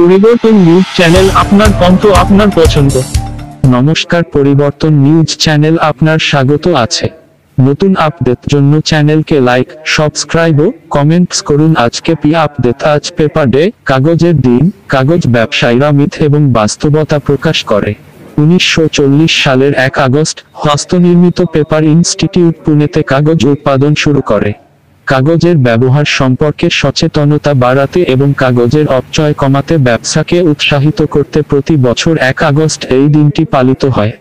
পরিবর্তন news channel, আপনার কণ্ঠ, আপনার পছন্দ। নমস্কার, পরিবর্তন নিউজ চ্যানেল আপনার স্বাগত আছে। নতুন আপডেট জন্য চ্যানেলকে লাইক, সাবস্ক্রাইব ও কমেন্টস করুন। আজকে আপডেট। আজ পেপার ডে, কাগজের দিন। কাগজ ব্যবসায়ীরা মিথ এবং বাস্তবতা প্রকাশ করে। 1940 সালের 1 আগস্ট হস্তনির্মিত পেপার ইনস্টিটিউট পুনেতে কাগজ উৎপাদন শুরু করে। কাগজের ব্যবহার সম্পর্কে সচেতনতা বাড়াতে এবং কাগজের অপচয় কমাতে ব্যবসাকে উৎসাহিত করতে প্রতি বছর 1 আগস্ট এই দিনটি পালিত হয়।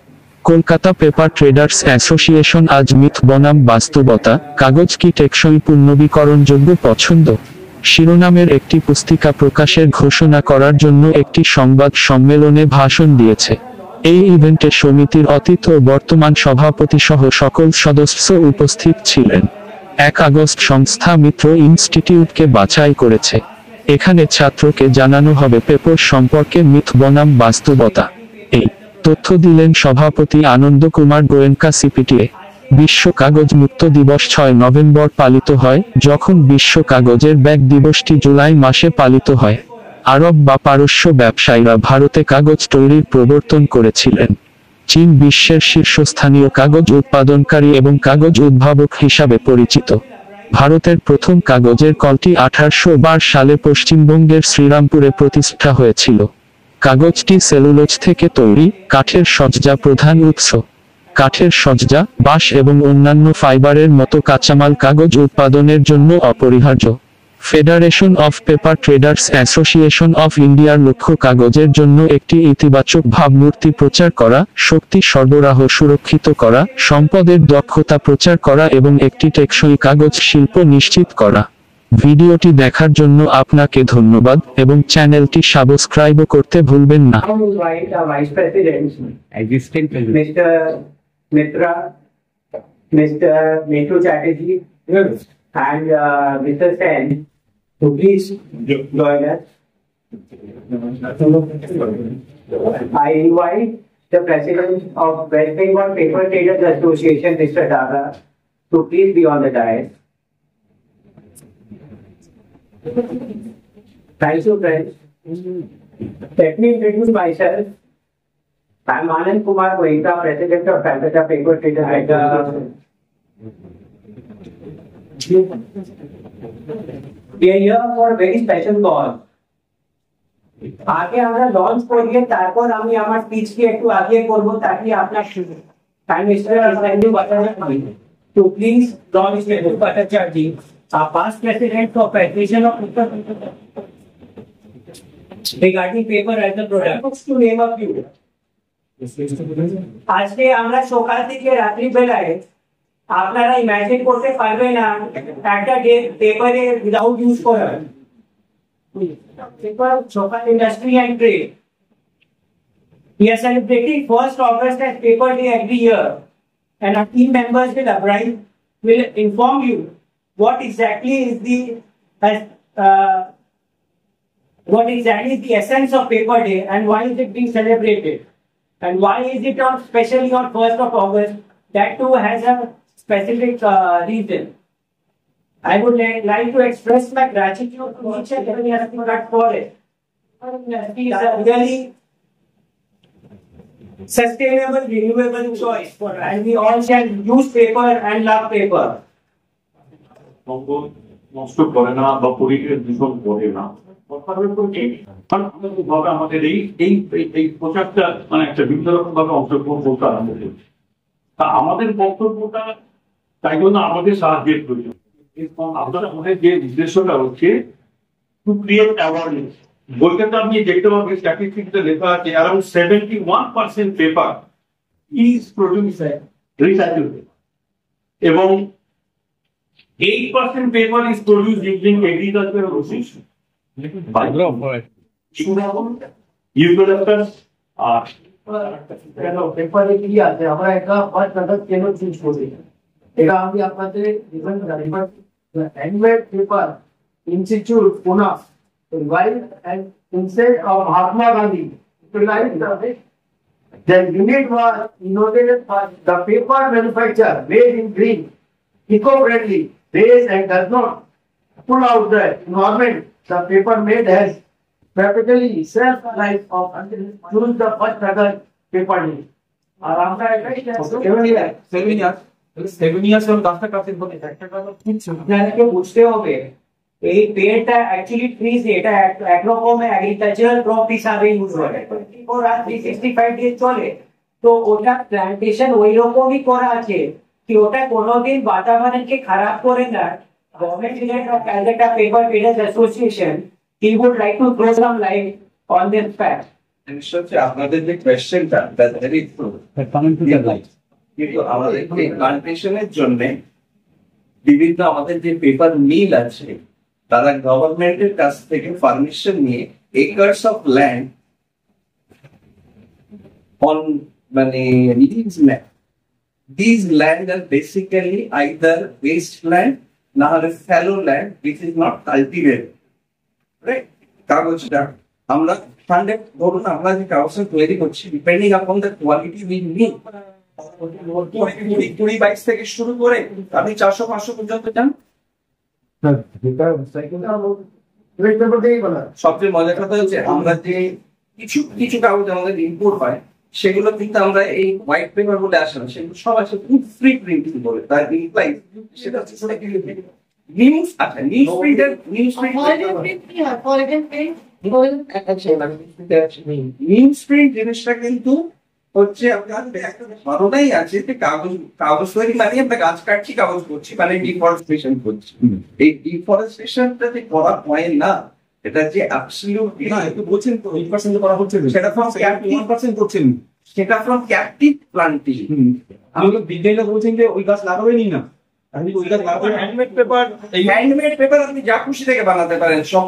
Kolkata paper traders association. আজ মিথ বনাম বাস্তবতা, কাগজ কি টেকসই পুনর্নবীকরণযোগ্য পছন্দ শিরোনামের একটি পুস্তিকা প্রকাশের ঘোষণা করার জন্য একটি সংবাদ সম্মেলনে ভাষণ দিয়েছে। এই ইভেন্টে সমিতির অতীত ও বর্তমান সভাপতি সহ সকল সদস্য উপস্থিত ছিলেন। 1 আগস্ট সংস্থা মিত্র ইনস্টিটিউটকে বাছাই করেছে। এখানে ছাত্রকে জানানো হবে পেপার সম্পর্কে মিথ বনাম বাস্তবতা। এই তথ্য দিলেন সভাপতি আনন্দ কুমার গোয়েঙ্কা সিপিটিএ। বিশ্ব কাগজ মুক্ত দিবস 6 নভেম্বর পালিত হয়, যখন বিশ্ব কাগজের ব্যাগ দিবসটি জুলাই মাসে পালিত হয়। আরব বা পারস্য ব্যবসায়ীরা ভারতে কাগজ তৈরির প্রবর্তন করেছিলেন। চীন বিশ্বের শীর্ষস্থানীয় কাগজ উৎপাদনকারী এবং কাগজ উদ্ভাবক হিসাবে পরিচিত। ভারতের প্রথম কাগজের কলটি 1812 সালে পশ্চিমবঙ্গের শ্রীরামপুরে প্রতিষ্ঠা হয়েছিল। কাগজটি সেলুলোজ থেকে তৈরি, কাঠের সজ্জা প্রধান উৎস। কাঠের সজ্জা, বাঁশ এবং অন্যান্য ফাইবারের মতো কাঁচামাল কাগজ উৎপাদনের জন্য অপরিহার্য। Federation of paper traders association of ইন্ডিয়ার লক্ষ্য কাগজের জন্য একটি ইতিবাচক ভাবমূর্তি প্রচার করা, শক্তি সরবরাহ সুরক্ষিত করা, সম্পদের দক্ষতা প্রচার করা এবং একটি টেকসই কাগজ শিল্প নিশ্চিত করা। ভিডিওটি দেখার জন্য আপনাকে ধন্যবাদ এবং চ্যানেলটি সাবস্ক্রাইব করতে ভুলবেন না। And Mr. Sen, to please join us. I invite the President of West Bengal Paper Traders Association, Mr. Daga, to please be on the dais. Thank you, friends. Let me introduce myself. I'm Anand Kumar Goenka, President of Calcutta Paper Traders Association. We are here for a very special cause. আগে আমরা launch করিয়ে তারপর আমি আমার speech কে একটু আগে করব তাকি আপনার time mister Islami বাটাচার্য to please launch Mr. Bhattacharya, our past president for Federation of regarding paper as a product, to name a few. আজকে আমরা সকাল থেকে রাত্রি বেলায় আপনারা ইমাজিন করতে পারবেন না একটা পেপারে উইদাউট ইউজ করা। পেপার সকাল industry and trade. We are celebrating 1st August as Paper Day every year, and our team members will inform you what exactly is the essence of Paper Day and why is it being celebrated, and why is it on especially on 1st of August. That too has a specific reason. I would like to express my gratitude to each and every aspect for it. It is a really sustainable, renewable choice for us, and we all shall use paper and love paper. নষ্ট করে না বা পরিবেশ দূষণ করে না, আমাদের এই পোশাকটা মানে একটা বিভিন্ন রকম ভাবে অংশগ্রহণ করতে আরম্ভ করছে। তা আমাদের বক্তব্যটা তাই জন্য আমাদের সাহায্যের প্রয়োজন। আপনারা আমাদের যে উদ্দেশ্যটা হচ্ছে টু ক্রিয়েট অ্যাওয়ারনেস। বইটাতে আপনি দেখতে পাবেন স্ট্যাটিস্টিক্সে লেখা আছে around 71% paper is produced recycle paper এবং 8% paper is produced using agricultural process. Eucalyptus আর পেপারে কি আছে আমরা একটা ফার্স্ট প্রোডাক্ট কেন চুজ করি, এটা আমি আপনাদের different handmade paper institute Pune right and instead of Mahatma Gandhi right the unit was innovated for the paper manufacture made in green, eco-friendly, based and does not pull out the environment. The paper made has practically self life of choose the first other paper need. আর আমরা এটাই 7 years from কাজটা কাজের মধ্যে একটা কথা আপনাদেরকে বুঝতে হবে এই পেড়টা অ্যাকচুয়ালি ট্রিজ এটা একরকম এগ্রিকালচারাল ক্রপ হিসাবে ইউজ হয় और আর 365 ডেজ চলে তো ওটা প্ল্যান্টেশন ওই রকমই করা আছে कि ওটা কোনোদিন বাতাবরণকে খারাপ করে না government related of Calcutta paper traders association he would like to throw some light on this fact নিশ্চয়ই আপনাদের যে কোয়েশ্চেনটা that very true coming to the light. কিন্তু আমাদের এই প্লান্টেশনের জন্য বিভিন্ন আমাদের যে পেপার মিল আছে তারা গভর্নমেন্টের কাছ থেকে পারমিশন নিয়ে একর্স অফ ল্যান্ড অন মানে লিজ ল্যান্ড দিস ল্যান্ড আর বেসিক্যালি আইদার ওয়েস্ট ল্যান্ড না হলে fallow land which is not cultivated right কাগজটা আমরা ফান্ডে ধরুন আমরা যে কাগজটা তৈরি করছি depending upon the quality we need 20-22 থেকে শুরু করে আপনি 400-500 পর্যন্ত যান সবচেয়ে মজার কথা হচ্ছে আমরা যে কিছু কিছু কাগজ আমাদের ইম্পোর্ট হয় সেগুলো কিন্তু আমরা এই হোয়াইট পেপার বলে আসে না সেগুলো সব আছে খুব ফ্রি প্রিন্টিং বলে তার ইমপ্লাই সেটা হচ্ছে নিউজ আচ্ছা নিউজ প্রিন্টার নিউজ প্রিন্ট জিনিসটা কিন্তু হচ্ছে আপনার একটা ধারণাই আছে যে কাগজ কাগজ তৈরি মানে আমরা গাছ কাটছি কাগজ করছি মানে ডিফরেস্টেশন করছি এই ডিফরেস্টেশনটা যে করা হয় না এটা যে অ্যাবসলিউট না একটু বলছেন তো 8% করা হচ্ছে সেটা ফ্রম ক্যাপটিভ 1% করছেন সেটা ফ্রম ক্যাপটিভ প্লান্টিং আপনি বিজ্ঞানীরা বলছেন যে ওই গাছ লাগাবেনই না আপনি ওই গাছ লাগাবেন হ্যান্ডমেড পেপার হ্যান্ডমেড পেপার আপনি যা খুশি থেকে বানাতে পারেন সব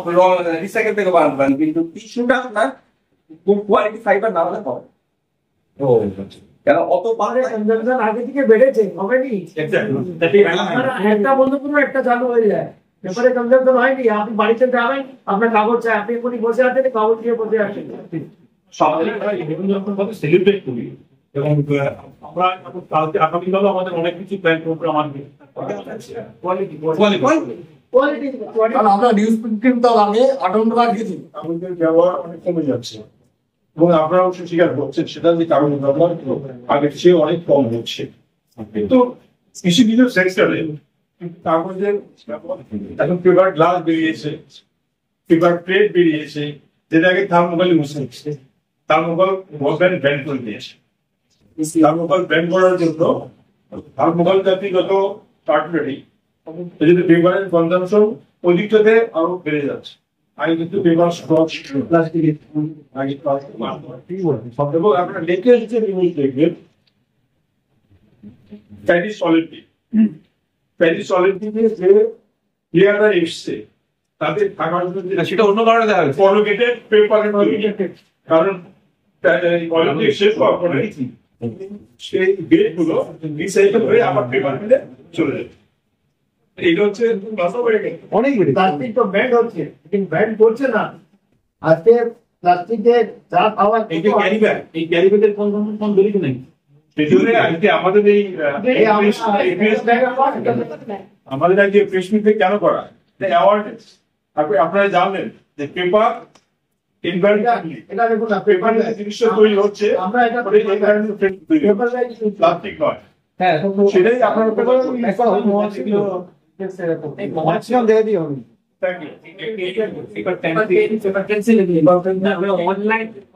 রিসাইকেল থেকে বানাতে পারেন কিন্তু টিস্যুটা আপনার খুব কোয়ালিটি ফাইবার না হলে হবে ও কেন অত পারে কনজাম্পশন আগে থেকে বেড়েছে হবেনি একটা বন্ধ করুন একটা চালু হয়ে যায় পেপারে কনজাম্পশন হয়নি আপনি বাড়িতে যাবেন আপনার কাগজ চাই আপনি এখনই বসে আছেন কাগজ দিয়ে বসে আছেন সেলিব্রেট করি এবং আমরা কালকে আগামীকালও আমাদের অনেক কিছু প্ল্যান প্রোগ্রাম আসবে কারণ আমরা নিউজ প্রিন্ট আগে 58 টাকা দিয়েছি আমাদের ব্যবহার অনেক কমে যাচ্ছে এবং আপনারা অবশ্য স্বীকার করছেন সেটা যে কারণ ব্যবহার আগের চেয়ে অনেক কম হচ্ছে কিন্তু কিছু কিছু সেক্টরে কাগজের এখন পেপার গ্লাস বেরিয়েছে পেপার প্লেট বেরিয়েছে যেটাকে থার্মোকল ইউজ করছে থার্মোকল ব্যান করে দিয়েছে থার্মোকল ব্যান করার জন্য থার্মোকল জাতিগত কার্টুনারি যদি পেপারের কনজাম্পশন অধিকটাতে আরো বেড়ে যাচ্ছে আগে কিন্তু পেপার প্লাস্টিকের আগে এবং আপনার লেটেস্ট যে নিউজ দেখবেন প্যারিস অলিম্পিকে যে প্লেয়াররা এসছে তাদের থাকার জন্য সেটা অন্য কারণে দেখা যাচ্ছে করুগেটেড পেপারের কারণ অলিম্পিক শেষ হওয়ার পরে সেই গেট গুলো রিসাইকেল হয়ে আবার পেপার মিলে চলে যাবে এইটা হচ্ছে অনেক বেড়ে প্লাস্টিক তো ব্যান্ড হচ্ছে কিন্তু ব্যান্ড করছে না আজকে প্লাস্টিকের যা পাওয়া এই যে ক্যারি ব্যাগ এই ক্যারি ব্যাগের কোন বেরিয়ে নেই সেজন্য আজকে আমাদের এই আমাদের আজকে প্রেস মিটে কেন করা অ্যাওয়ারনেস আপনারা জানলেন যে পেপার এটা দেখুন না পেপার জিনিসটা তৈরি হচ্ছে আমরা এটা প্লাস্টিক নয় হ্যাঁ সেটাই আপনার ম্যাক্সিমাম দেখে দিয়ে হবে থ্যাংক ইউ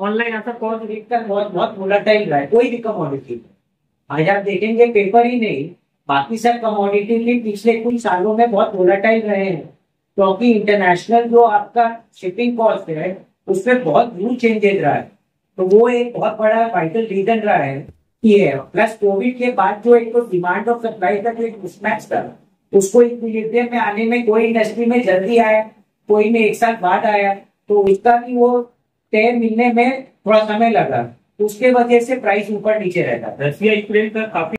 ऑनलाइन ऐसा कौन दिखता है बहुत वोलेटाइल रहा है कोई भी कमोडिटी आज आप देखेंगे पेपर ही नहीं बाकी सब कमोडिटी भी पिछले कुछ सालों में बहुत वोलेटाइल रहे हैं क्योंकि इंटरनेशनल जो आपका शिपिंग कॉस्ट है उसमें बहुत ह्यूज चेंजेस रहा है तो वो एक बहुत बड़ा वाइटल रीजन रहा है कि प्लस कोविड के बाद जो एक तो डिमांड और सप्लाई का जो एक मिसमैच था उसको इक्विलिब्रियम में आने में कोई इंडस्ट्री में जल्दी आया कोई में एक साल बाद आया तो उसका भी वो तय मिलने में थोड़ा समय लगा उसके वजह से प्राइस ऊपर नीचे रहता रशिया यूक्रेन का काफी